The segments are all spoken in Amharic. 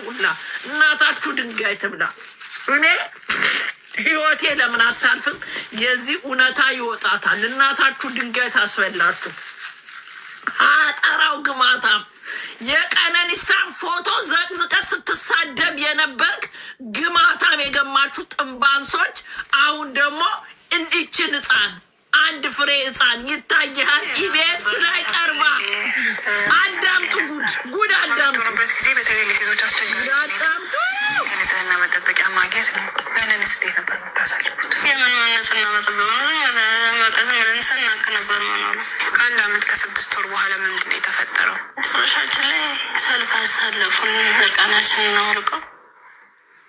ሁላ እናታችሁ ድንጋይ ትብላ። እኔ ህይወቴ ለምን አታልፍም? የዚህ እውነታ ይወጣታል። እናታችሁ ድንጋይ ታስበላችሁ። አጠራው ግማታም የቀነኒሳን ፎቶ ዘቅዝቀ ስትሳደብ የነበርክ ግማታም የገማችሁ ጥንባንሶች፣ አሁን ደግሞ እንዲችን ህፃን አንድ ፍሬ ህፃን ይታይሃል። ኢቢኤስ ላይ ቀርባ አዳምጡ፣ ጉድ አዳምጡ፣ ጊዜ በተለይ ለሴቶች አስቸጋሪ አዳምጡ። ከንጽህና መጠበቂያ ማግኘት ነው። በነንስ እንዴት ነበር የምታሳልፉት? የምን ንጽህና መጠበቂያ ንጽህና ነበር መኖሩ። ከ1 ዓመት ከ6 ወር በኋላ ምንድን ነው የተፈጠረው? ፍረሻችን ላይ ሰልፍ አሳለፉን። እርቃናችንን አውልቀው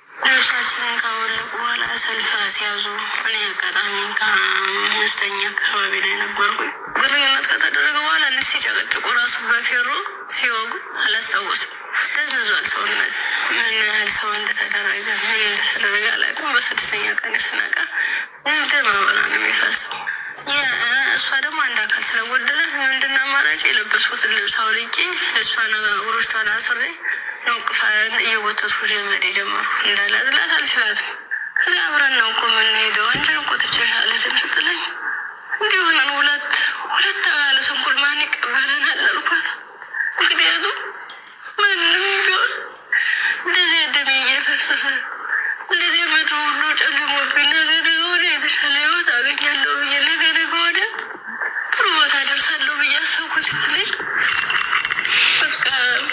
ልብሳችንን ካወለቁ በኋላ ሰልፍ ሲያዙ እኔ አጋጣሚ ከ5ኛ አካባቢ ላይ ነበርኩኝ። ግንኙነት ከተደረገ በኋላ እንዲህ ሲጨቀጭቁ ራሱ በፌሮ ሲወጉ አላስታውስም። ደንዝዟል ሰውነት። ምን ያህል ሰው እንደተደረገ ምን እንደተደረገ አላውቅም። በ6ኛ ቀን ስነቃ ደም አበላ ነው የሚፈሰው። እሷ ደግሞ አንድ አካል ስለጎደለ ምንድን አማራጭ የለበስኩትን ልብስ አውልቄ እሷ ነገሮቿን አስሬ ነውቅፋ እየወተትኩ ጀመድ የጀመሩ እንዳላዝላት አልችላትም። ከዚያ አብረን ነው እኮ የምንሄደው። አንቺን እኮ ትችላለህ ስትለኝ እንዲሆነን ሁለት አካለ ስንኩል ማን ይቀበለናል አልኳት። ምክንያቱም ምንም ቢሆን እንደዚህ ደሜ እየፈሰሰ እንደዚህ ምድሩ ሁሉ ጨልሞብኝ ነገ ወዲያ የተሻለ ህይወት አገኛለሁ ብዬ ነገ ወዲያ ጥሩ ቦታ ደርሳለሁ ብዬ አሰብኩት ስልኝ በቃ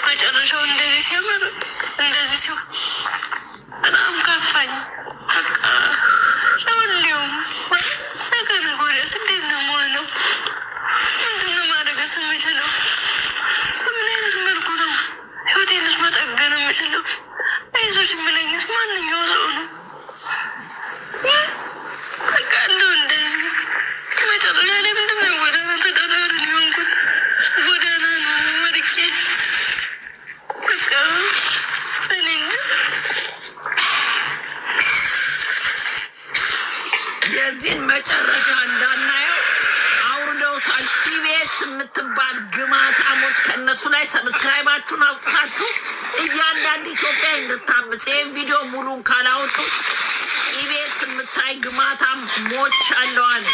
መጨረሻው እንደዚህ ሲያምር እንደዚህ ሲሆን በጣም ከፋኝ። በቃ ለሁሌውም ነገር ወዲያስ እንዴት ነው የምሆነው? ምንድነው ማድረግስ የምችለው? በምን አይነት መልኩ ነው ህይወቴንስ መጠገን የምችለው? አይዞሽ የሚለኝስ ማንኛው ሰው ነው? በቃ እንደው እንደዚህ መጨረሻ ላይ ምንድነው ጎዳና ተዳዳሪ የሆንኩት? ጎዳና ነው ወድቄ በቃ እኔ የዚህን መጨረሻ እንዳናየው አውርደውታል። ኢቢኤስ የምትባል ግማታሞች ከእነሱ ላይ ሰብስክራይባችሁን አውጥታችሁ እያንዳንድ ኢትዮጵያ እንድታምጽ ይህን ቪዲዮ ሙሉን ካላወጡ ኢቢኤስ የምታይ ግማታም ሞች አለዋል።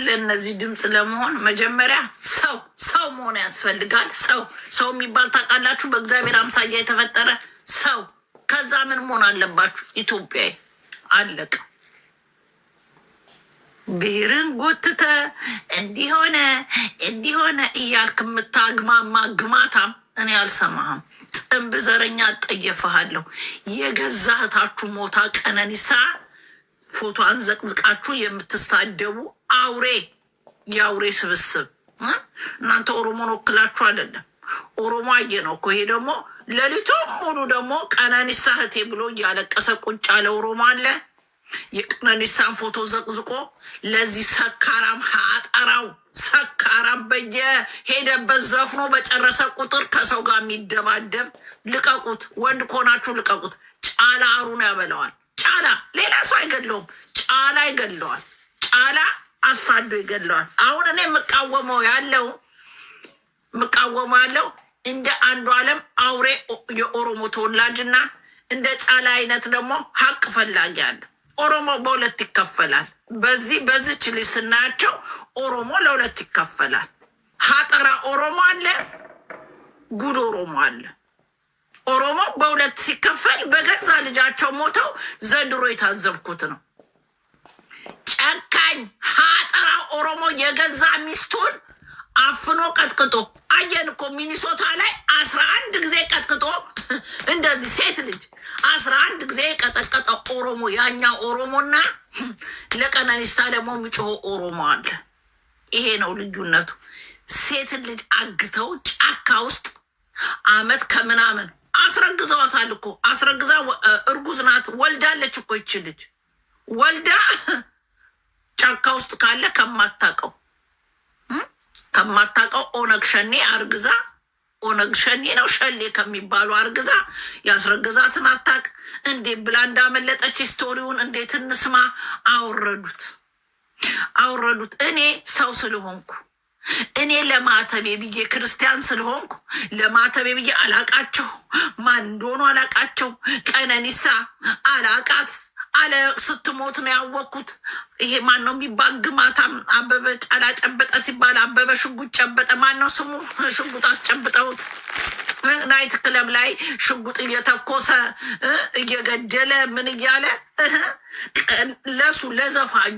ለእነዚህ ድምፅ ለመሆን መጀመሪያ ሰው መሆን ያስፈልጋል። ሰው የሚባል ታውቃላችሁ? በእግዚአብሔር አምሳያ የተፈጠረ ሰው። ከዛ ምን መሆን አለባችሁ? ኢትዮጵያዊ። አለቀ። ብሔርን ጎትተ እንዲሆነ እያልክ የምታግማማ ግማታም እኔ አልሰማህም። ጥንብ ዘረኛ እጠየፍሃለሁ። የገዛ እህታችሁ ሞታ ቀነኒሳ ፎቶን ዘቅዝቃችሁ የምትሳደቡ የአውሬ ስብስብ እናንተ ኦሮሞን ወክላችሁ አይደለም። ኦሮሞ አየ ነው እኮ። ይሄ ደግሞ ሌሊቱ ሙሉ ደግሞ ቀነኒሳ እህቴ ብሎ እያለቀሰ ቁጭ ያለ ኦሮሞ አለ። የቀነኒሳን ፎቶ ዘቅዝቆ ለዚህ ሰካራም አጠራው ሰካራም በየሄደበት ዘፍኖ በጨረሰ ቁጥር ከሰው ጋር የሚደባደብ ልቀቁት። ወንድ ከሆናችሁ ልቀቁት። ጫላ አሩን ያበለዋል። ጫላ ሌላ ሰው አይገለውም። ጫላ ይገለዋል። ጫላ አሳዶ ይገለዋል። አሁን እኔ የምቃወመው ያለው እንደ አንዱ ዓለም አውሬ የኦሮሞ ተወላጅና እንደ ጫላ አይነት ደግሞ ሀቅ ፈላጊ አለ። ኦሮሞ በሁለት ይከፈላል። በዚች ልጅ ስናያቸው ኦሮሞ ለሁለት ይከፈላል። ሀጠራ ኦሮሞ አለ፣ ጉድ ኦሮሞ አለ። ኦሮሞ በሁለት ሲከፈል በገዛ ልጃቸው ሞተው ዘንድሮ የታዘብኩት ነው። ጨካኝ ሀጠራ ኦሮሞ የገዛ ሚስቱን አፍኖ ቀጥቅጦ አየን እኮ ሚኒሶታ ላይ 11 ጊዜ ቀጥቅጦ እንደዚህ ሴት ልጅ 11 ጊዜ ቀጠቀጠ ኦሮሞ። ያኛ ኦሮሞና ለቀነኒሳ ደግሞ የሚጮሆ ኦሮሞ አለ። ይሄ ነው ልዩነቱ። ሴት ልጅ አግተው ጫካ ውስጥ አመት ከምናምን አስረግዘዋታል እኮ። አስረግዛ እርጉዝ ናት፣ ወልዳለች እኮ ይች ልጅ ወልዳ ጫካ ውስጥ ካለ ከማታቀው ኦነግ ሸኔ አርግዛ፣ ኦነግ ሸኔ ነው ሸሌ ከሚባሉ አርግዛ ያስረግዛትን አታቅ። እንዴት ብላ እንዳመለጠች ስቶሪውን እንዴት እንስማ። አውረዱት። እኔ ሰው ስለሆንኩ እኔ ለማተቤ ብዬ ክርስቲያን ስለሆንኩ ለማተቤ ብዬ አላቃቸው፣ ማን እንደሆኑ አላቃቸው። ቀነኒሳ አላቃት አለ ስትሞት ነው ያወቅኩት። ይሄ ማን ነው የሚባል ግማታም አበበ ጫላ ጨበጠ ሲባል አበበ ሽጉጥ ጨበጠ። ማን ነው ስሙ? ሽጉጥ አስጨብጠውት ናይት ክለብ ላይ ሽጉጥ እየተኮሰ እየገደለ ምን እያለ ለሱ ለዘፋኙ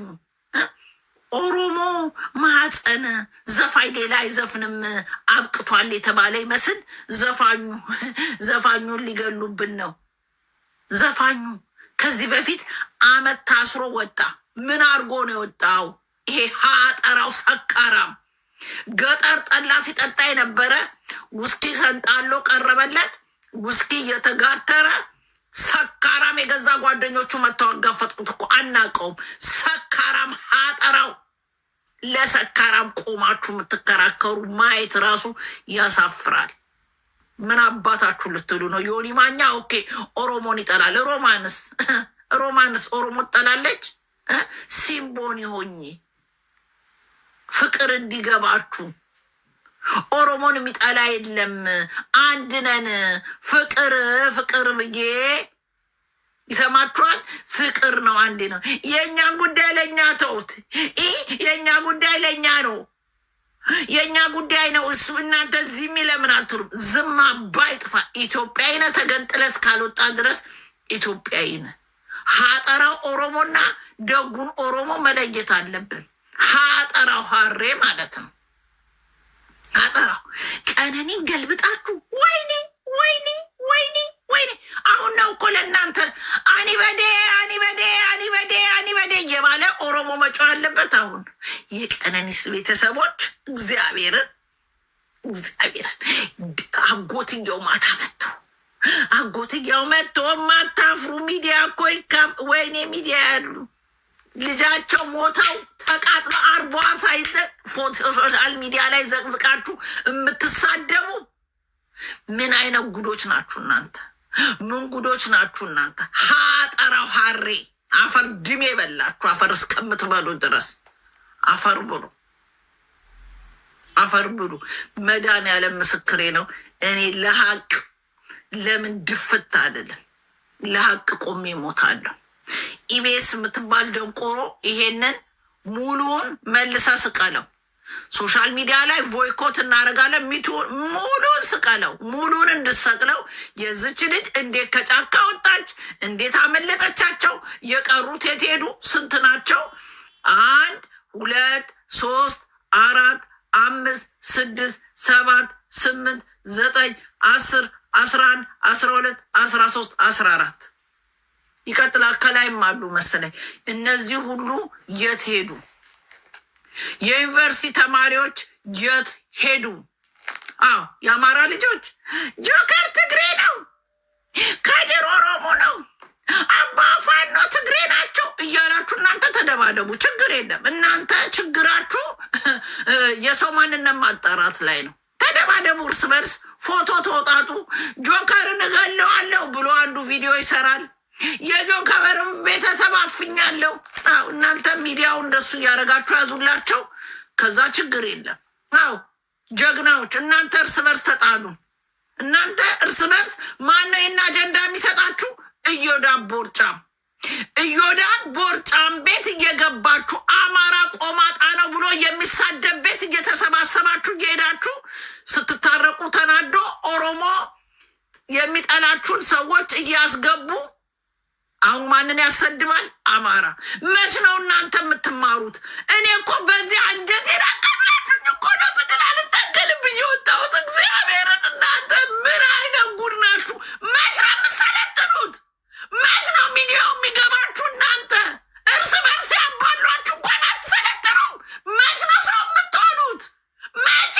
ኦሮሞ ማህፀን ዘፋኝ ሌላ አይዘፍንም አብቅቷል የተባለ ይመስል ዘፋኙን ሊገሉብን ነው። ዘፋኙ ከዚህ በፊት አመት ታስሮ ወጣ። ምን አርጎ ነው የወጣው? ይሄ ሀጠራው ሰካራም ገጠር ጠላ ሲጠጣ የነበረ ውስኪ ሰንጣሎ ቀረበለት። ውስኪ እየተጋተረ ሰካራም የገዛ ጓደኞቹ መተው አጋፈጥኩት እኮ አናቀውም። ሰካራም ሀጠራው። ለሰካራም ቆማችሁ የምትከራከሩ ማየት ራሱ ያሳፍራል። ምን አባታችሁ ልትሉ ነው? ዮኒ ማኛ ኦኬ ኦሮሞን ይጠላል። ሮማንስ ኦሮሞ ትጠላለች። ሲምቦኒ ሆኜ ፍቅር እንዲገባችሁ ኦሮሞን የሚጠላ የለም። አንድ ነን። ፍቅር ብዬ ይሰማችኋል። ፍቅር ነው፣ አንድ ነው። የእኛን ጉዳይ ለእኛ ተውት። የእኛ ጉዳይ ለእኛ ነው፣ የእኛ ጉዳይ ነው እሱ። እናንተ ዝም ለምን አትሉም? ዝም አባይ ጥፋ። ኢትዮጵያዊ ነህ ተገንጥለ እስካልወጣ ድረስ ኢትዮጵያዊ ነህ። ሀጠራው ኦሮሞና ደጉን ኦሮሞ መለየት አለብን። ሀጠራው ሀሬ ማለት ነው። ሀጠራው ቀነኒን ገልብጣችሁ ወይኔ አሁን ነው እኮ ለእናንተ አኒበዴ እየባለ ኦሮሞ መጮ ያለበት አሁን። የቀነኒስ ቤተሰቦች እግዚአብሔርን አጎትየው መጥቶ ማታፍሩ ሚዲያ እኮ ወይኔ ሚዲያ ያሉ ልጃቸው ሞተው ተቃጥሎ አርቧ ሳይዘቅ ሶሻል ሚዲያ ላይ ዘቅዝቃችሁ የምትሳደቡ ምን አይነት ጉዶች ናችሁ እናንተ? ምን ጉዶች ናችሁ እናንተ? ሀጠራው ሀሬ አፈር ድሜ በላችሁ። አፈር እስከምትበሉ ድረስ አፈር ብሉ። መድኃኒዓለም ምስክሬ ነው። እኔ ለሀቅ ለምን ድፍት አይደለም፣ ለሀቅ ቆሜ ሞታለሁ። ኢቢኤስ የምትባል ደንቆሮ ይሄንን ሙሉውን መልሰ ስቀለው። ሶሻል ሚዲያ ላይ ቮይኮት እናደርጋለን። ሙሉን ስቀለው፣ ሙሉን እንድሰቅለው። የዝች ልጅ እንዴት ከጫካ ወጣች? እንዴት አመለጠቻቸው? የቀሩት የት ሄዱ? ስንት ናቸው? 1 2 3 4 5 6 7 8 9 10 11 12 13 14 ይቀጥላል። ከላይም አሉ መሰለኝ። እነዚህ ሁሉ የት ሄዱ? የዩኒቨርሲቲ ተማሪዎች የት ሄዱ? አዎ የአማራ ልጆች ጆከር ትግሬ ነው፣ ከድር ኦሮሞ ነው፣ አባፋኖ ትግሬ ናቸው እያላችሁ እናንተ ተደባደቡ። ችግር የለም። እናንተ ችግራችሁ የሰው ማንነት ማጣራት ላይ ነው። ተደባደቡ እርስ በርስ። ፎቶ ተወጣጡ። ጆከርን እገለዋለሁ ብሎ አንዱ ቪዲዮ ይሰራል። የጆከርም ቤተሰብ አፍኛለሁ። እናንተ ሚዲያው እንደሱ እያደረጋችሁ ያዙላቸው። ከዛ ችግር የለም። አዎ ጀግናዎች እናንተ እርስ በርስ ተጣሉ። እናንተ እርስ በርስ ማነው ይህን አጀንዳ የሚሰጣችሁ? እዮዳብ ቦርጫም ቤት እየገባችሁ አማራ ቆማጣ ነው ብሎ የሚሳደብ ቤት እየተሰባሰባችሁ እየሄዳችሁ ስትታረቁ ተናዶ ኦሮሞ የሚጠላችሁን ሰዎች እያስገቡ አሁን ማንን ያሰድባል? አማራ። መች ነው እናንተ የምትማሩት? እኔ እኮ በዚህ አንጀት ሄዳቀዝላችኝ እኮ ነው ትግል አልታገልም እየወጣሁት። እግዚአብሔርን እናንተ ምን አይነት ጉድ ናችሁ? መች ነው የምሰለጥኑት? መች ነው ሚዲያው የሚገባችሁ? እናንተ እርስ በርስ ያባሏችሁ እንኳን አትሰለጥኑም። መች ነው ሰው የምትሆኑት? መቼ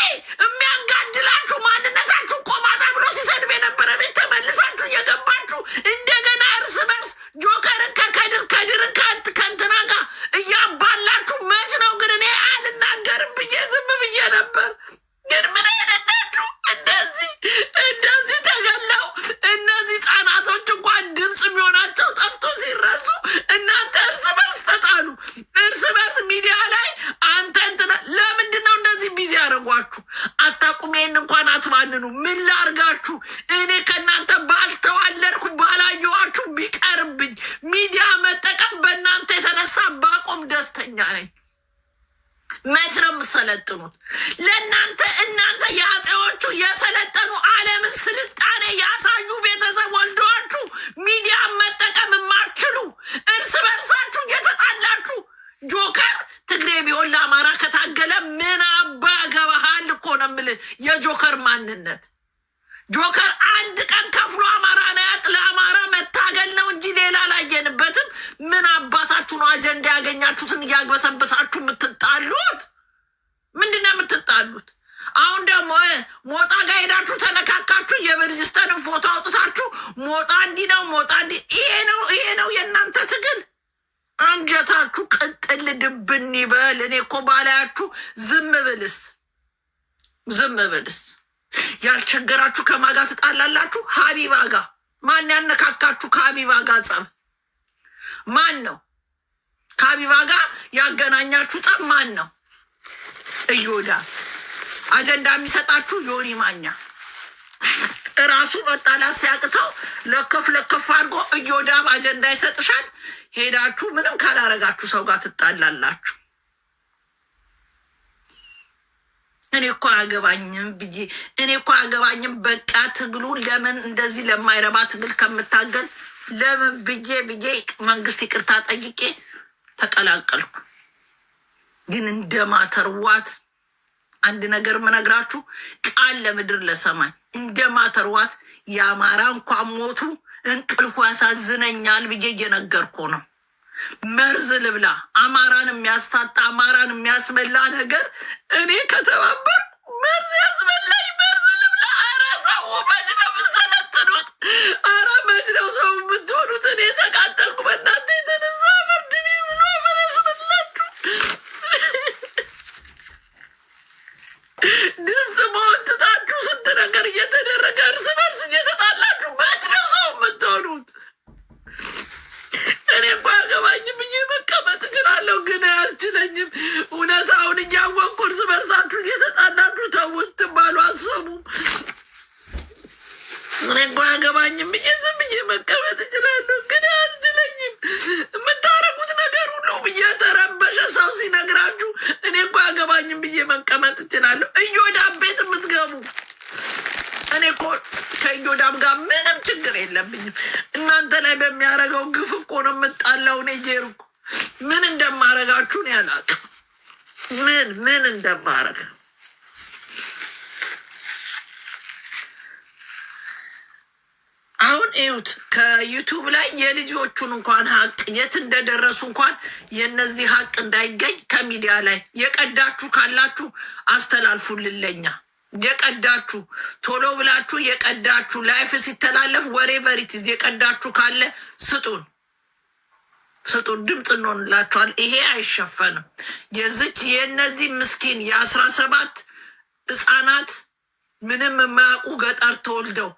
መች ነው የምትሰለጥኑት? ለእናንተ እናንተ የአፄዎቹ የሰለጠኑ ዓለምን ስልጣኔ ያሳዩ ቤተሰብ ወልደዋችሁ ሚዲያ መጠቀም የማትችሉ እርስ በርሳችሁ እየተጣላችሁ ጆከር ትግሬ ቢሆን ለአማራ ከታገለ ምን አባ ገባሃል እኮ ነው የምልህ። የጆከር ማንነት ጆከር አንድ ቀን ከፍሎ አማራ ናያቅ ለአማራ መታገል ነው እንጂ ሌላ አላየንበትም። ምን አባታችሁ ነው አጀንዳ ያገኛችሁትን እያግበሰበሳችሁ የምትጣሉት? ምንድን ነው የምትጣሉት? አሁን ደግሞ ሞጣ ጋር ሄዳችሁ ተነካካችሁ። የብርጅስተንን ፎቶ አውጥታችሁ ሞጣ እንዲህ ነው ሞጣ እንዲህ። ይሄ ነው የእናንተ ትግል። አንጀታችሁ ቅጥል ድብን ይበል። እኔ እኮ ባላያችሁ ዝም ብልስ ያልቸገራችሁ ከማጋ ትጣላላችሁ። ሀቢባ ጋር ማን ያነካካችሁ? ከሀቢባ ጋር ጸብ ማን ነው? ከሀቢባ ጋር ያገናኛችሁ ጸብ ማን ነው? እዮዳ አጀንዳ የሚሰጣችሁ ዮኒ ማኛ እራሱ መጣላት ሲያቅተው ለከፍ አድርጎ እዮዳብ አጀንዳ ይሰጥሻል። ሄዳችሁ ምንም ካላረጋችሁ ሰው ጋር ትጣላላችሁ። እኔ እኮ አገባኝም በቃ ትግሉ ለምን እንደዚህ ለማይረባ ትግል ከምታገል ለምን ብዬ መንግስት ይቅርታ ጠይቄ ተቀላቀልኩ። ግን እንደማተርዋት አንድ ነገር ምነግራችሁ ቃል ለምድር ለሰማይ እንደማተርዋት የአማራ እንኳን ሞቱ እንቅልፉ ያሳዝነኛል ብዬ እየነገርኩ ነው። መርዝ ልብላ አማራን የሚያስታጣ አማራን የሚያስበላ ነገር እኔ ከተባበር መርዝ ያስበላኝ መርዝ ልብላ። አረ ሰው መች ነው የምትሰለጥኑት? አረ መች ነው ሰው የምትሆኑት? እኔ ተቃጠልኩ በእናንተ የተነሳ ፍርድ ቤት ብሎ ፈረስብላችሁ ድምፅ መሆን ትታችሁ ስንት ነገር እየተደረገ እርስ በርስ እየተጣላችሁ መች ነው ሰው የምትሆኑት? እኔ እኮ አያገባኝም ብዬ መቀመጥ እችላለሁ፣ ግን አያስችለኝም። እውነታውን እያወቅኩ እርስ በርሳችሁ እየተጣላችሁ ተውት ትባሉ አትሰሙም። እኔ እኮ አያገባኝም ብዬ ዝም ብዬ መቀመጥ እችላለሁ፣ ግን አያስችለኝም። የምታረጉት ነገር ሁሉ እየተረበሸ ሰው ሲነግራችሁ እኔ እኮ አያገባኝም ብዬ መቀመጥ እችላለሁ። እዮዳብ ቤት የምትገቡ እኔ እኮ ከእዮዳብ ጋር ምንም ችግር የለብኝም። እናንተ ላይ በሚያደርገው ግፍ እኮ ነው የምጣለው። እኔ ጄርኩ ምን እንደማረጋችሁ ነው ያላቅም። ምን እንደማረግ አሁን እዩት። ከዩቱብ ላይ የልጆቹን እንኳን ሀቅ የት እንደደረሱ እንኳን የነዚህ ሀቅ እንዳይገኝ ከሚዲያ ላይ የቀዳችሁ ካላችሁ አስተላልፉልለኛ። የቀዳችሁ ቶሎ ብላችሁ የቀዳችሁ ላይፍ ሲተላለፍ ወሬ ቨሪቲዝ የቀዳችሁ ካለ ስጡን፣ ድምፅ እንሆንላችኋል። ይሄ አይሸፈንም። የዝች የእነዚህ ምስኪን የ17 ህፃናት ምንም የማያውቁ ገጠር ተወልደው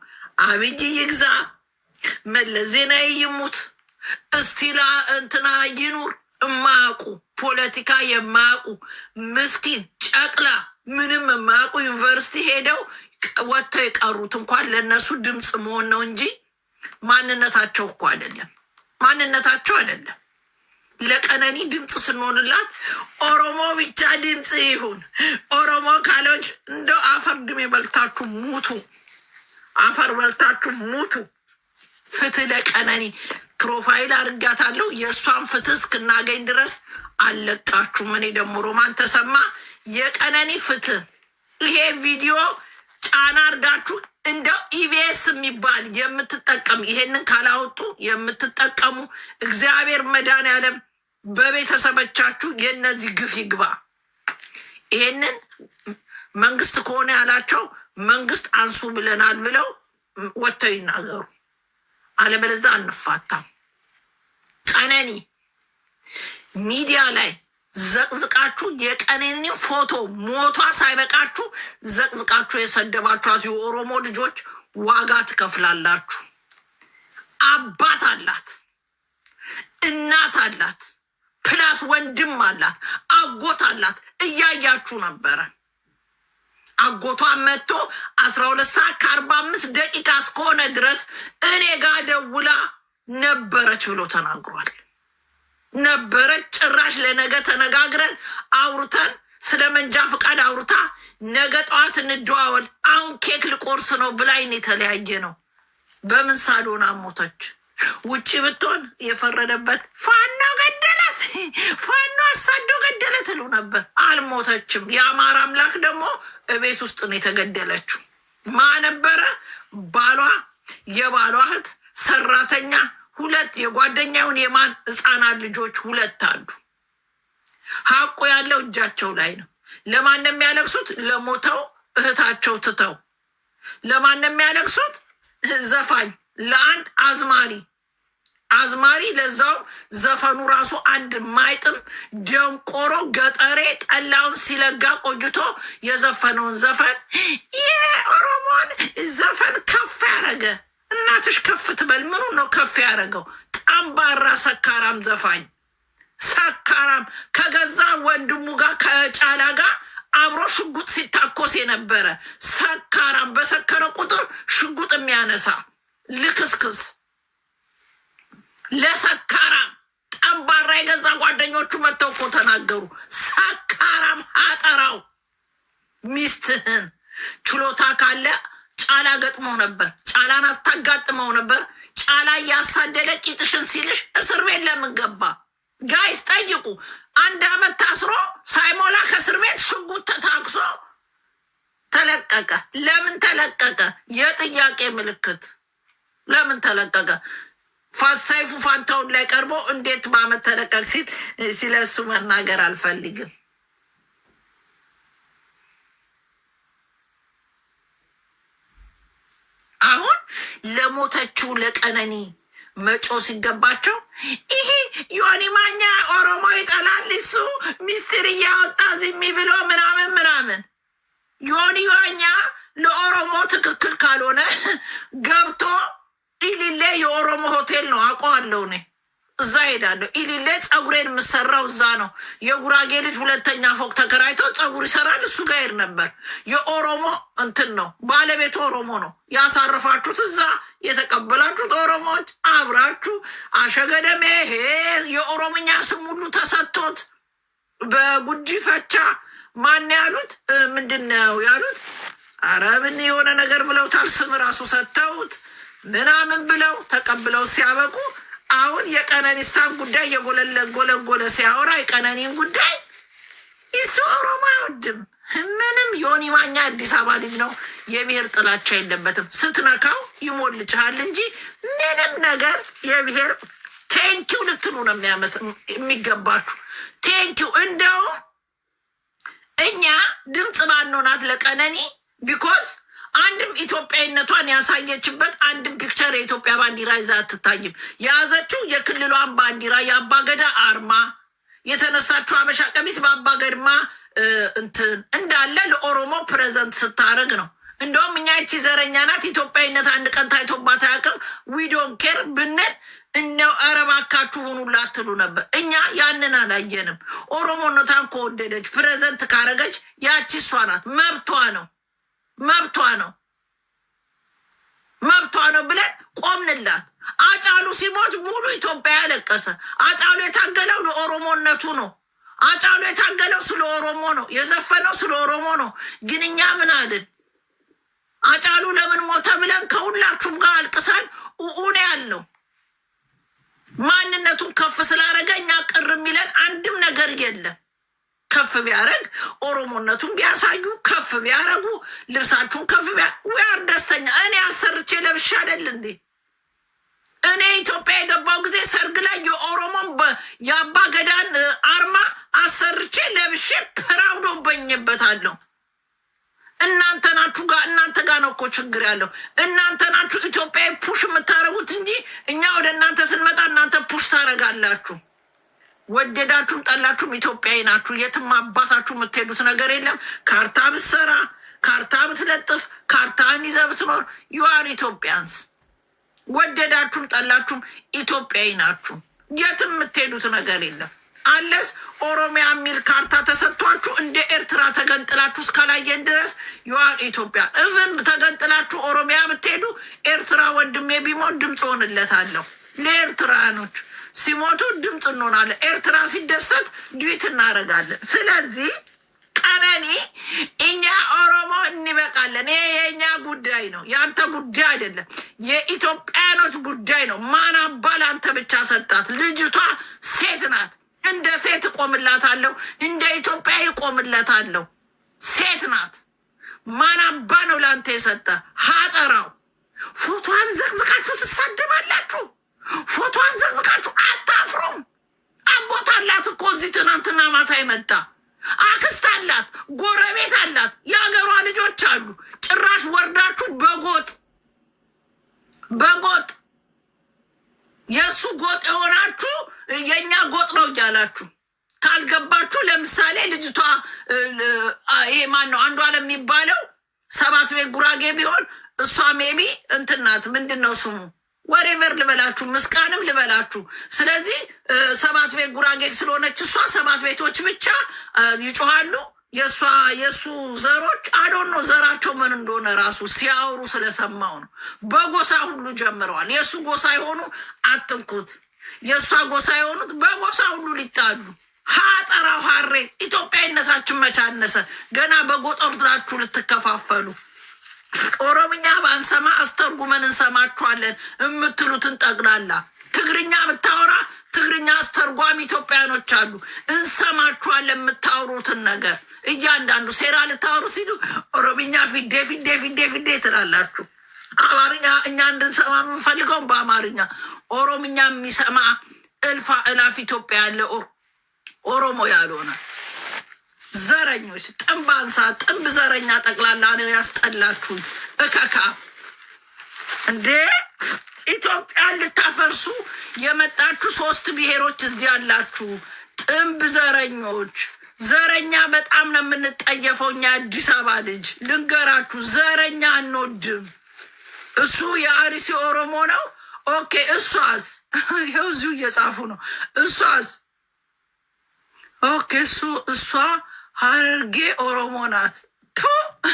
አብይ ይግዛ መለስ ዜናዊ ይሙት እስቲላ እንትና ይኑር የማያውቁ ፖለቲካ የማያውቁ ምስኪን ጨቅላ ምንም የማያውቁ ዩኒቨርሲቲ ሄደው ወጥተው የቀሩት እንኳን ለእነሱ ድምፅ መሆን ነው እንጂ ማንነታቸው እኮ አይደለም። ለቀነኒ ድምፅ ስንሆንላት ኦሮሞ ብቻ ድምፅ ይሁን። ኦሮሞ ካሎች እንደው አፈር ድሜ በልታችሁ ሙቱ። ፍትህ ለቀነኒ ፕሮፋይል አድርጋታለሁ። የእሷን ፍትህ እስክናገኝ ድረስ አለቃችሁም። እኔ ደግሞ ሮማን ተሰማ የቀነኒ ፍትህ ይሄ ቪዲዮ ጫና አድርጋችሁ እንደው ኢቢኤስ የሚባል የምትጠቀም ይሄንን ካላወጡ የምትጠቀሙ እግዚአብሔር መድኃኒዓለም በቤተሰቦቻችሁ የነዚህ ግፍ ይግባ። ይሄንን መንግስት ከሆነ ያላቸው መንግስት አንሱ ብለናል ብለው ወጥተው ይናገሩ። አለበለዚያ አንፋታም። ቀነኒ ሚዲያ ላይ ዘቅዝቃችሁ የቀነኒ ፎቶ ሞቷ ሳይበቃችሁ ዘቅዝቃችሁ የሰደባችኋት የኦሮሞ ልጆች ዋጋ ትከፍላላችሁ። አባት አላት፣ እናት አላት፣ ፕላስ ወንድም አላት፣ አጎት አላት። እያያችሁ ነበረ። አጎቷ መጥቶ 12 ሰዓት ከ45 ደቂቃ እስከሆነ ድረስ እኔ ጋር ደውላ ነበረች ብሎ ተናግሯል። ነበረች ጭራሽ ለነገ ተነጋግረን አውርተን ስለ መንጃ ፍቃድ አውርታ ነገ ጠዋት እንደዋወል አሁን ኬክ ልቆርስ ነው ብላይን የተለያየ ነው። በምን ሳሎን አሞተች? ውጪ ብትሆን የፈረደበት ፋኖ ገደላት፣ ፋኖ አሳዶ ገደለ ትሉ ነበር። አልሞተችም። የአማራ አምላክ ደግሞ እቤት ውስጥ ነው የተገደለችው። ማነበረ ባሏ፣ የባሏ እህት፣ ሰራተኛ፣ ሁለት የጓደኛውን የማን ህፃናት ልጆች ሁለት አሉ። ሀቁ ያለው እጃቸው ላይ ነው። ለማን የሚያለቅሱት? ለሞተው እህታቸው ትተው። ለማን የሚያለቅሱት? ዘፋኝ ለአንድ አዝማሪ ለዛውም ዘፈኑ ራሱ አንድ ማይጥም ደንቆሮ ገጠሬ ጠላውን ሲለጋ ቆይቶ የዘፈነውን ዘፈን የኦሮሞን ዘፈን ከፍ ያደረገ። እናትሽ ከፍ ትበል። ምኑ ነው ከፍ ያደረገው? ጠንባራ ሰካራም ዘፋኝ ሰካራም ከገዛ ወንድሙ ጋር ከጫላ ጋር አብሮ ሽጉጥ ሲታኮስ የነበረ ሰካራም፣ በሰከረ ቁጥር ሽጉጥ የሚያነሳ ልክስክስ ለሰካራም ጠንባራ የገዛ ጓደኞቹ መተው እኮ ተናገሩ። ሰካራም አጠራው ሚስትህን ችሎታ ካለ ጫላ ገጥመው ነበር። ጫላን አታጋጥመው ነበር። ጫላ እያሳደደ ቂጥሽን ሲልሽ እስር ቤት ለምን ገባ? ጋይስ ጠይቁ። 1 ዓመት ታስሮ ሳይሞላ ከእስር ቤት ሽጉጥ ተታክሶ ተለቀቀ። ለምን ተለቀቀ? የጥያቄ ምልክት። ለምን ተለቀቀ? ሰይፉ ፋንታውን ላይ ቀርቦ እንዴት በአመት ተለቀቅ ሲል ሲለሱ መናገር አልፈልግም። አሁን ለሞተችው ለቀነኒ መጮ ሲገባቸው ይሄ ዮኒ ማኛ ኦሮሞ ይጠላል እሱ ሚስጥር እያወጣ ዝም ብሎ ምናምን። ዮኒ ማኛ ለኦሮሞ ትክክል ካልሆነ ገብቶ ኢሊሌ የኦሮሞ ሆቴል ነው አውቀዋለሁ እኔ። እዛ ሄዳለሁ። ኢሊሌ ጸጉሬን የምሰራው እዛ ነው። የጉራጌ ልጅ 2ኛ ፎቅ ተከራይቶ ጸጉር ይሰራል። እሱ ጋር ሄድ ነበር። የኦሮሞ እንትን ነው ባለቤቱ ኦሮሞ ነው። ያሳረፋችሁት እዛ የተቀበላችሁት ኦሮሞዎች አብራችሁ አሸገደሜ የኦሮምኛ ስም ሁሉ ተሰጥቶት በጉጂ ፈቻ ማን ያሉት ምንድን ነው ያሉት? አረ ምን የሆነ ነገር ብለውታል። ስም ራሱ ሰጥተውት ምናምን ብለው ተቀብለው ሲያበቁ አሁን የቀነኒስታን ጉዳይ የጎለጎለ ሲያወራ የቀነኒን ጉዳይ እሱ ኦሮሞ አይወድም ምንም። ዮኒ ማኛ አዲስ አበባ ልጅ ነው። የብሔር ጥላቻ የለበትም። ስትነካው ይሞልጭሃል እንጂ ምንም ነገር የብሔር ቴንኪው ልትሉ ነው የሚገባችሁ። ቴንኪው እንደውም እኛ ድምፅ ባንሆናት ለቀነኒ ቢኮዝ አንድም ኢትዮጵያዊነቷን ያሳየችበት አንድም ፒክቸር የኢትዮጵያ ባንዲራ ይዛ አትታይም። የያዘችው የክልሏን ባንዲራ የአባገዳ አርማ የተነሳችው አበሻ ቀሚስ በአባገድማ እንትን እንዳለ ለኦሮሞ ፕሬዘንት ስታደርግ ነው። እንደውም እኛ ይቺ ዘረኛ ናት ኢትዮጵያዊነት አንድ ቀን ታይቶባት አያውቅም ዊዶን ኬር ብንል እነው አረባካችሁ ሁኑላት ትሉ ነበር። እኛ ያንን አላየንም። ኦሮሞነቷን ከወደደች ፕሬዘንት ካረገች ያቺ እሷ ናት። መብቷ ነው ብለን ቆምንላት። አጫሉ ሲሞት ሙሉ ኢትዮጵያ ያለቀሰ። አጫሉ የታገለው ለኦሮሞነቱ ነው። አጫሉ የታገለው ስለ ኦሮሞ ነው። የዘፈነው ስለ ኦሮሞ ነው። ግን እኛ ምን አልን? አጫሉ ለምን ሞተ ብለን ከሁላችሁም ጋር አልቅሰን ኡኡኔ ያለው ማንነቱን ከፍ ስላደረገ እኛ ቅር የሚለን አንድም ነገር የለም። ከፍ ቢያደረግ ኦሮሞነቱን ቢያሳዩ ከፍ ቢያደረጉ ልብሳችሁን ከፍ ቢያር ደስተኛ። እኔ አሰርቼ ለብሻ አይደል እንዴ? እኔ ኢትዮጵያ የገባው ጊዜ ሰርግ ላይ የኦሮሞን የአባ ገዳን አርማ አሰርቼ ለብሼ ፕራውዶ በኝበታለሁ። እናንተ ጋር ነው እኮ ችግር ያለው። እናንተ ናችሁ ኢትዮጵያ ፑሽ የምታደርጉት እንጂ እኛ ወደ እናንተ ስንመጣ እናንተ ፑሽ ታደርጋላችሁ። ወደዳችሁም ጠላችሁም ኢትዮጵያዊ ናችሁ። የትም አባታችሁ የምትሄዱት ነገር የለም። ካርታ ብትሰራ፣ ካርታ ብትለጥፍ፣ ካርታን ይዘህ ብትኖር ዩአር ኢትዮጵያንስ። ወደዳችሁም ጠላችሁም ኢትዮጵያዊ ናችሁ። የትም የምትሄዱት ነገር የለም። አለስ ኦሮሚያ የሚል ካርታ ተሰጥቷችሁ እንደ ኤርትራ ተገንጥላችሁ እስካላየን ድረስ ዩአር ኢትዮጵያ። እብን ተገንጥላችሁ ኦሮሚያ ብትሄዱ ኤርትራ ወንድሜ ቢሞት ድምፅ ሆንለታለሁ። ለኤርትራኖች ሲሞቱ ድምፅ እንሆናለን። ኤርትራ ሲደሰት ድዊት እናደርጋለን። ስለዚህ እኔ እኛ ኦሮሞ እንበቃለን። ይሄ የእኛ ጉዳይ ነው፣ የአንተ ጉዳይ አይደለም። የኢትዮጵያኖች ጉዳይ ነው። ማን አባል አንተ ብቻ ሰጣት? ልጅቷ ሴት ናት። እንደ ሴት እቆምላታለሁ፣ እንደ ኢትዮጵያ እቆምለታለሁ። ሴት ናት። ማን አባ ነው ለአንተ የሰጠ? ሀጠራው ፎቶዋን ዘቅዝቃችሁ ትሳደባላችሁ። ፎቶዋን ዘቅዝቃችሁ አታፍሩም? አጎት አላት እኮ እዚህ ትናንትና ማታ የመጣ አክስት አላት፣ ጎረቤት አላት፣ የሀገሯ ልጆች አሉ። ጭራሽ ወርዳችሁ በጎጥ የእሱ ጎጥ የሆናችሁ የእኛ ጎጥ ነው እያላችሁ ካልገባችሁ፣ ለምሳሌ ልጅቷ ይሄ ማን ነው አንዷ ለሚባለው 7 ቤት ጉራጌ ቢሆን እሷ ሜቢ እንትናት ምንድን ነው ስሙ ወሬቨር ልበላችሁ፣ ምስቃንም ልበላችሁ። ስለዚህ 7 ቤት ጉራጌ ስለሆነች እሷ 7 ቤቶች ብቻ ይጮሃሉ። የእሱ ዘሮች አዶን ነው ዘራቸው ምን እንደሆነ ራሱ ሲያወሩ ስለሰማው ነው። በጎሳ ሁሉ ጀምረዋል። የእሱ ጎሳ የሆኑ አትንኩት፣ የእሷ ጎሳ የሆኑት በጎሳ ሁሉ ሊጣሉ። ሀጠራው ሀሬ ኢትዮጵያዊነታችን መቻነሰ ገና በጎጠርድራችሁ ልትከፋፈሉ። ኦሮምኛ ባንሰማ አስተርጉመን እንሰማችኋለን የምትሉትን ጠቅላላ ትግርኛ የምታወራ ትግርኛ አስተርጓሚ ኢትዮጵያኖች አሉ። እንሰማችኋለን የምታወሩትን ነገር። እያንዳንዱ ሴራ ልታወሩ ሲሉ ኦሮምኛ ፊዴ ትላላችሁ። አማርኛ እኛ እንድንሰማ የምንፈልገውን በአማርኛ ኦሮምኛ የሚሰማ እላፍ ኢትዮጵያ ያለ ኦሮሞ ያልሆነ ዘረኞች፣ ጥንብ አንሳ፣ ጥንብ ዘረኛ ጠቅላላ ነው ያስጠላችሁኝ። እከካ እንዴ ኢትዮጵያን ልታፈርሱ የመጣችሁ 3 ብሔሮች እዚህ ያላችሁ ጥንብ ዘረኞች። ዘረኛ በጣም ነው የምንጠየፈው እኛ አዲስ አበባ ልጅ። ልንገራችሁ፣ ዘረኛ አንወድም። እሱ የአርሲ ኦሮሞ ነው። ኦኬ እሷስ? ይኸው እዚሁ እየጻፉ ነው። እሷስ? ኦኬ እሷ ሀረርጌ ኦሮሞ ናት።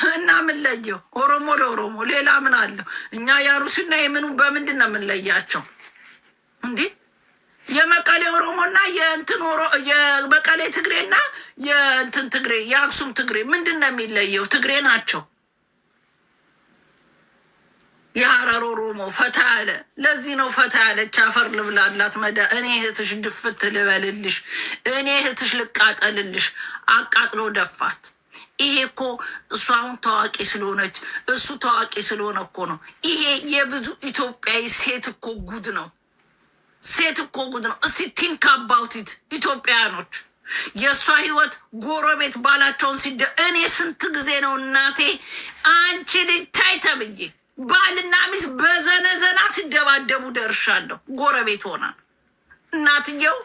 እና ምን ለየው? ኦሮሞ ለኦሮሞ ሌላ ምን አለው? እኛ የአሩሲና የምኑ በምንድን ነው የምንለያቸው እንዴ? የመቀሌ ኦሮሞና የመቀሌ ትግሬና የእንትን ትግሬ የአክሱም ትግሬ ምንድን ነው የሚለየው? ትግሬ ናቸው። የሀረር ኦሮሞ ፈታ ያለ ለዚህ ነው ፈታ ያለች። አፈር ልብላላት መዳ እኔ እህትሽ ድፍት ልበልልሽ፣ እኔ እህትሽ ልቃጠልልሽ። አቃጥሎ ደፋት። ይሄ እኮ እሱ አሁን ታዋቂ ስለሆነች እሱ ታዋቂ ስለሆነ እኮ ነው። ይሄ የብዙ ኢትዮጵያዊ ሴት እኮ ጉድ ነው። ሴት እኮ ጉድ ነው። እስቲ ቲንክ አባውቲት ኢትዮጵያኖች። የእሷ ህይወት ጎረቤት ባላቸውን እኔ ስንት ጊዜ ነው እናቴ አንቺ ልጅ ታይ ተብዬ ባልና ሚስት በዘነዘና ሲደባደቡ ደርሻለሁ። ጎረቤት ሆና እናትየው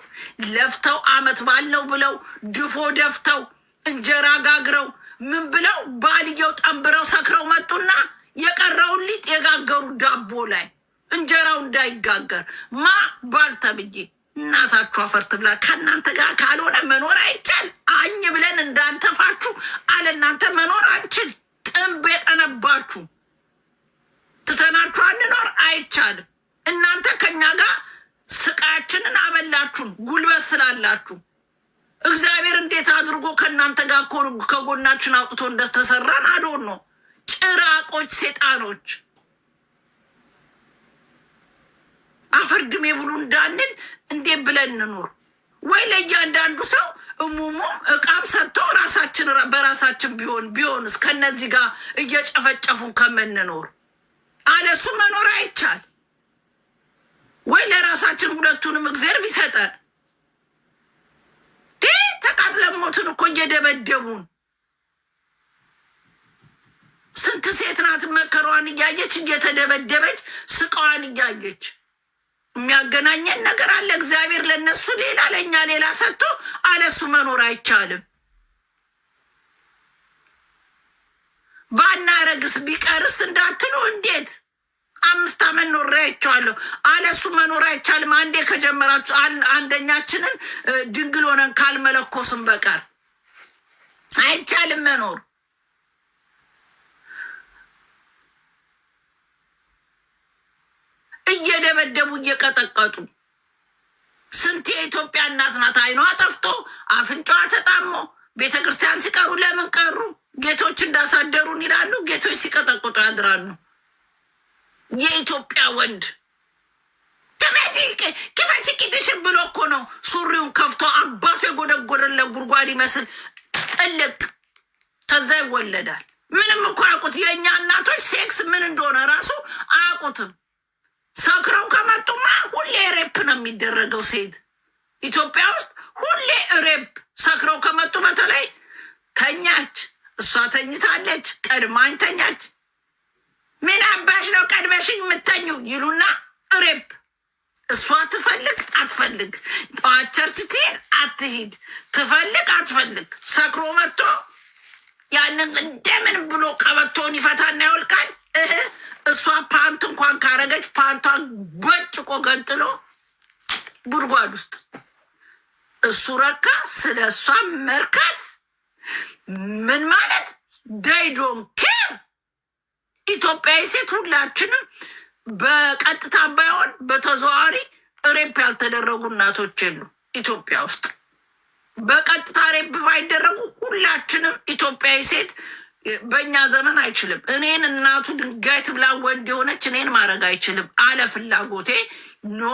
ለፍተው አመት ባልነው ብለው ድፎ ደፍተው እንጀራ ጋግረው ምን ብለው ባልየው ጠንብረው ሰክረው መጡና የቀረውን ሊጥ የጋገሩ ዳቦ ላይ እንጀራው እንዳይጋገር ባል ተብዬ እናታችሁ አፈርት ብላ ከእናንተ ጋር ካልሆነ መኖር አይቻል። አኝ ብለን እንዳንተፋችሁ አለ እናንተ መኖር አንችል። ጥንብ የጠነባችሁ ትተናችሁ አንኖር አይቻልም። እናንተ ከኛ ጋር ስቃያችንን አበላችሁን ጉልበት ስላላችሁ። እግዚአብሔር እንዴት አድርጎ ከእናንተ ጋር ከጎናችን አውጥቶ እንደተሰራን አዶን ነው። ጭራቆች፣ ሴጣኖች አፈርድሜ ብሉ እንዳንል እንዴት ብለን እንኑር? ወይ ለእያንዳንዱ ሰው እሙሙ እቃም ሰጥቶ ራሳችን በራሳችን ቢሆንስ ከነዚህ ጋር እየጨፈጨፉን ከምንኖር አለሱ መኖር አይቻል ወይ? ለራሳችን ሁለቱንም እግዚአብሔር ቢሰጠን ተቃጥለን ሞትን እኮ እየደበደቡን። ስንት ሴት ናት መከሯን እያየች እየተደበደበች ስቃዋን እያየች። የሚያገናኘን ነገር አለ። እግዚአብሔር ለነሱ ሌላ ለእኛ ሌላ ሰጥቶ አለሱ መኖር አይቻልም። ባናረግስ ቢቀርስ እንዳትሉ እንዴት 5 ዓመት ኖሬ አይቼዋለሁ። አለሱ መኖር አይቻልም። አንዴ ከጀመራችሁ አንደኛችንን ድንግል ሆነን ካልመለኮስም በቀር አይቻልም መኖር። እየደበደቡ እየቀጠቀጡ ስንት የኢትዮጵያ እናት ናት አይኗ ጠፍቶ አፍንጫዋ ተጣሞ ቤተ ክርስቲያን ሲቀሩ ለምን ቀሩ? ሴቶች ሲቀጠቅጡ ያድራሉ። የኢትዮጵያ ወንድ ክፈች ቂጥሽን ብሎ እኮ ነው ሱሪውን ከፍቶ አባቱ የጎደጎደለ ጉድጓድ ይመስል ጥልቅ ከዛ ይወለዳል። ምንም እኮ አያውቁት። የእኛ እናቶች ሴክስ ምን እንደሆነ ራሱ አያውቁትም። ሰክረው ከመጡማ ሁሌ ሬፕ ነው የሚደረገው። ሴት ኢትዮጵያ ውስጥ ሁሌ ሬፕ ሰክረው ከመጡ በተለይ ተኛች፣ እሷ ተኝታለች፣ ቀድማኝ ተኛች፣ ምን አባሽ ነው ቀድመሽኝ የምተኙ ይሉና ሬፕ። እሷ ትፈልግ አትፈልግ፣ ጠዋት ቸርች ትሄድ አትሂድ፣ ትፈልግ አትፈልግ፣ ሰክሮ መጥቶ ያንን እንደምን ብሎ ቀበቶን ይፈታና ያወልቃል። እሷ ፓንት እንኳን ካረገች ፓንቷን ጎጭቆ ገንጥሎ ጉድጓድ ውስጥ እሱ ረካ። ስለ እሷ መርካት ምን ማለት ዳይዶን ኬር። ኢትዮጵያዊ ሴት ሁላችንም በቀጥታ ባይሆን በተዘዋዋሪ ሬፕ ያልተደረጉ እናቶች የሉ ኢትዮጵያ ውስጥ። በቀጥታ ሬፕ ባይደረጉ ሁላችንም ኢትዮጵያዊ ሴት በእኛ ዘመን አይችልም። እኔን እናቱ ድንጋይ ትብላ ወንድ የሆነች እኔን ማድረግ አይችልም አለ ፍላጎቴ ኖ።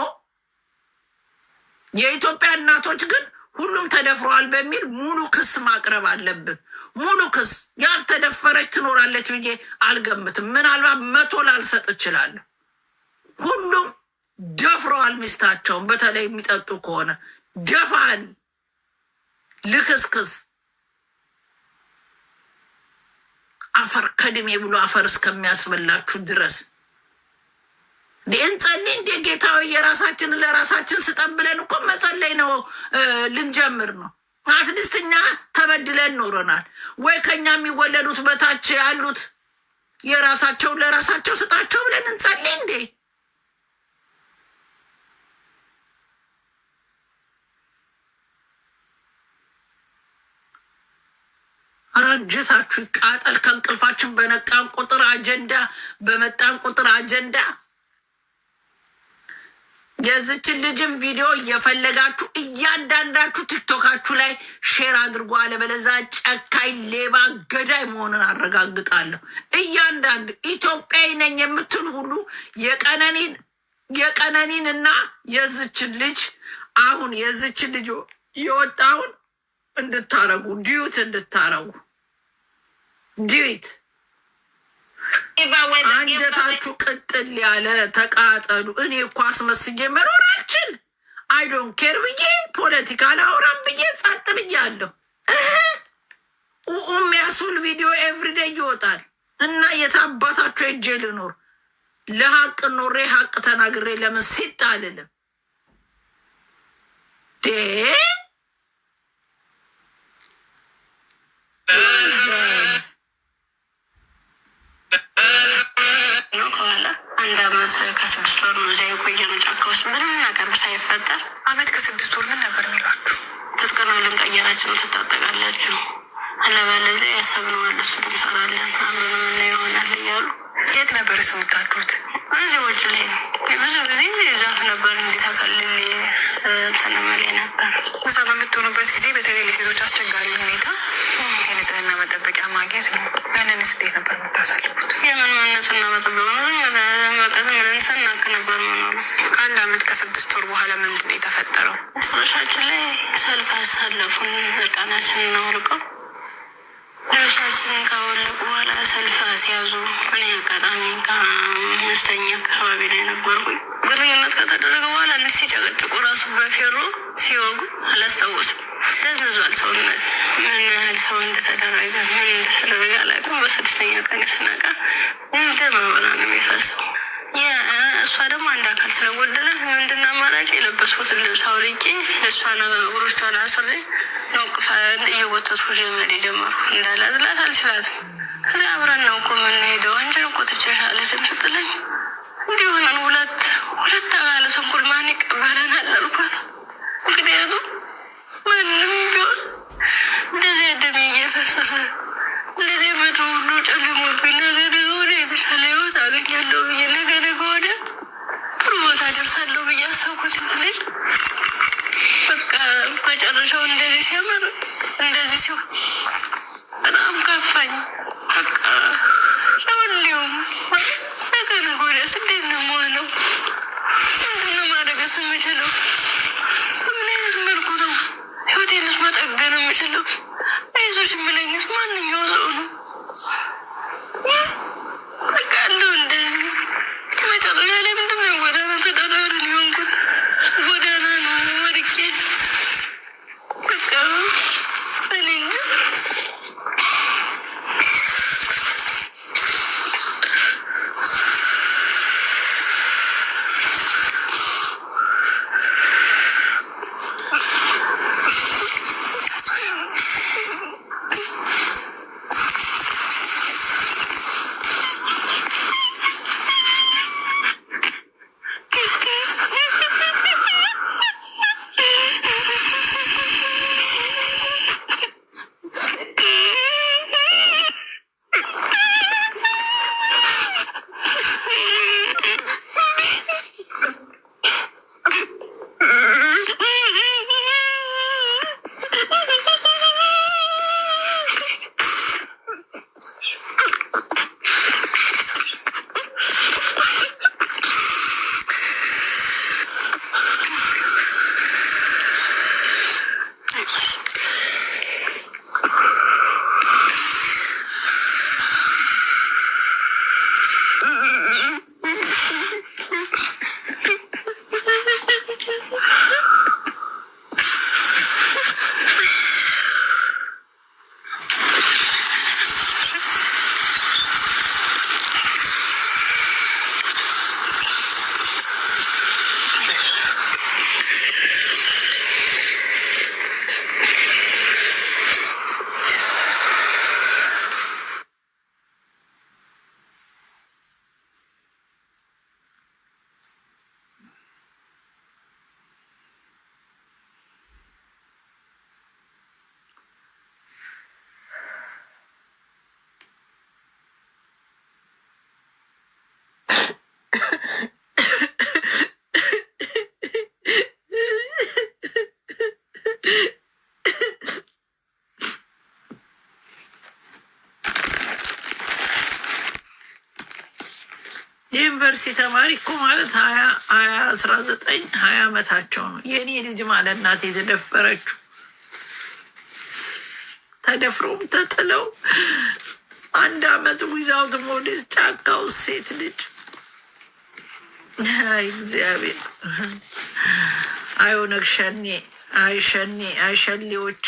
የኢትዮጵያ እናቶች ግን ሁሉም ተደፍረዋል በሚል ሙሉ ክስ ማቅረብ አለብን። ሙሉ ክስ። ያልተደፈረች ትኖራለች ብዬ አልገምትም። ምናልባት 100 ላልሰጥ እችላለሁ። ሁሉም ደፍረዋል ሚስታቸውን። በተለይ የሚጠጡ ከሆነ ደፋን ልክስክስ አፈር ከድሜ ብሎ አፈር እስከሚያስበላችሁ ድረስ እንጸልይ እንደ ጌታዊ የራሳችንን ለራሳችን ስጠን ብለን እኮ መጸለይ ነው ልንጀምር ነው። አትሊስት እኛ ተበድለን ኖረናል ወይ? ከኛ የሚወለዱት በታች ያሉት የራሳቸው ለራሳቸው ስጣቸው ብለን እንጸልይ እንዴ? አራንጀታችሁ ቃጠል። ከእንቅልፋችን በነቃን ቁጥር አጀንዳ፣ በመጣን ቁጥር አጀንዳ። የዚችን ልጅም ቪዲዮ እየፈለጋችሁ እያንዳንዳችሁ ቲክቶካችሁ ላይ ሼር አድርጎ፣ አለበለዛ ጨካኝ ሌባ ገዳይ መሆንን አረጋግጣለሁ። እያንዳንድ ኢትዮጵያዊ ነኝ የምትል ሁሉ የቀነኒን እና የዚችን ልጅ አሁን የዚችን ልጅ የወጣውን እንድታረጉ ዲዩት እንድታረጉ ዲዩት። አንጀታችሁ ቅጥል ያለ ተቃጠሉ። እኔ እኮ አስመስዬ መኖር አልችል። አይዶን ኬር ብዬ ፖለቲካ ላውራም ብዬ ጸጥ ብያለሁ። የሚያስብል ቪዲዮ ኤቭሪዴይ ይወጣል እና የታባታችሁ እጄ ልኖር? ለሀቅ ኖሬ ሀቅ ተናግሬ ለምን ሲጥ አልልም? ከኋላ 1 ዓመት ከ6 ወር ነው እዚያ የቆየነው ጫካ ውስጥ ምንም ነገር ሳይፈጠር። 1 ዓመት ከ6 ወር ምን ነበር የሚሏችሁ? ትጥቅና ልንቀየራችሁ ትታጠቃላችሁ፣ አለበለዚያ ያሰብነው አለ እሱን እንሰራለን፣ አብረን ምን ይሆናል እያሉ። የት ነበር የምታድሩት? እዚህ ውጭ ላይ ነው። ብዙ ጊዜ ዛፍ ነበር እንዲታከልል ተነመሌ ነበር። እዛ በምትሆኑበት ጊዜ በተለይ ለሴቶች አስቸጋሪ ሁኔታ የንጽህና መጠበቂያ ማግኘት ነው። ያንንስ እንዴት ነበር የምታሳልፉት? የምን ንጽህና መጠበቂያ መቀስም ስናክ ነበር መኖሩ። ከ1 ዓመት ከ6 ወር በኋላ ምንድን ነው የተፈጠረው? ፍረሻችን ላይ ሰልፍ አሳለፉን። እርቃናችንን አውልቀው ልብሳችንን ካወለቁ በኋላ ሰልፍ ሲያዙ፣ እኔ አጋጣሚ ከ5ኛ አካባቢ ላይ ነበርኩኝ። ግንኙነት ከተደረገ በኋላ እንዲህ ሲጨቀጭቁ ራሱ በፌሮ ሲወጉ አላስታውስም። ደዝዟል ሰውነት። ምን ያህል ሰው እንደተደረገ ምን እንደተደረገ አላውቅም። በ6ኛ ቀን ስነቃ እንደ ማበላ ነው የሚፈሰው። እሷ ደግሞ አንድ አካል ስለጎደለ ምንድን አማራጭ የለበስኩትን ልብስ አውልቄ እሷን እግሮቿን አስሬ ነውቅፋ እየወተትኩ ጀመድ የጀመርኩ። እንዳላዝላት አልችላትም። ከዚያ አብረን ነው እኮ የምንሄደው። አንቺን እኮ ትቼሻለሁ ስትለኝ እንዲሆነን ሁለት አባለ ስንኩል ማን ይቀበለናል አልኳት። ምክንያቱም ማንም ቢሆን እንደዚህ ደሜ እየፈሰሰ እንደዚህ ምድር ሁሉ ጨልሞብኝ ነገ ወደ የተሻለ ህይወት አገኛለሁ ብዬ ነገ ወደ ጥሩ ቦታ ደርሳለሁ ብዬ አሰብኩት ስልል በቃ መጨረሻው እንደዚህ ሲያምር እንደዚህ ሲሆን በጣም ከፋኝ። በቃ ነገ ወዲያስ እንዴት ነው የምሆነው? ምንድን ነው ማድረግስ የምችለው? ምን አይነት መልኩ ነው ህይወቴንስ መጠገን የምችለው? አይዞሽ የምለኝስ ማንኛው ሰው ነው? በቃ እንደው እንደዚህ መጨረሻ ላይ ምንድን ነው ጎዳና ተዳዳሪ የሆንኩት? ጎዳና ነው ወድቄ በቃ እኔ የዩኒቨርሲቲ ተማሪ እኮ ማለት 19 ዓመታቸው ነው። የእኔ ልጅ ማለት እናት የተደፈረችው ተደፍሮም ተጥለው 1 ዓመት ዊዛውት ሞዴስ ጫካ ውስጥ ሴት ልጅ እግዚአብሔር አይሆነግ ሸኔ አይሸኔ አይሸሌዎች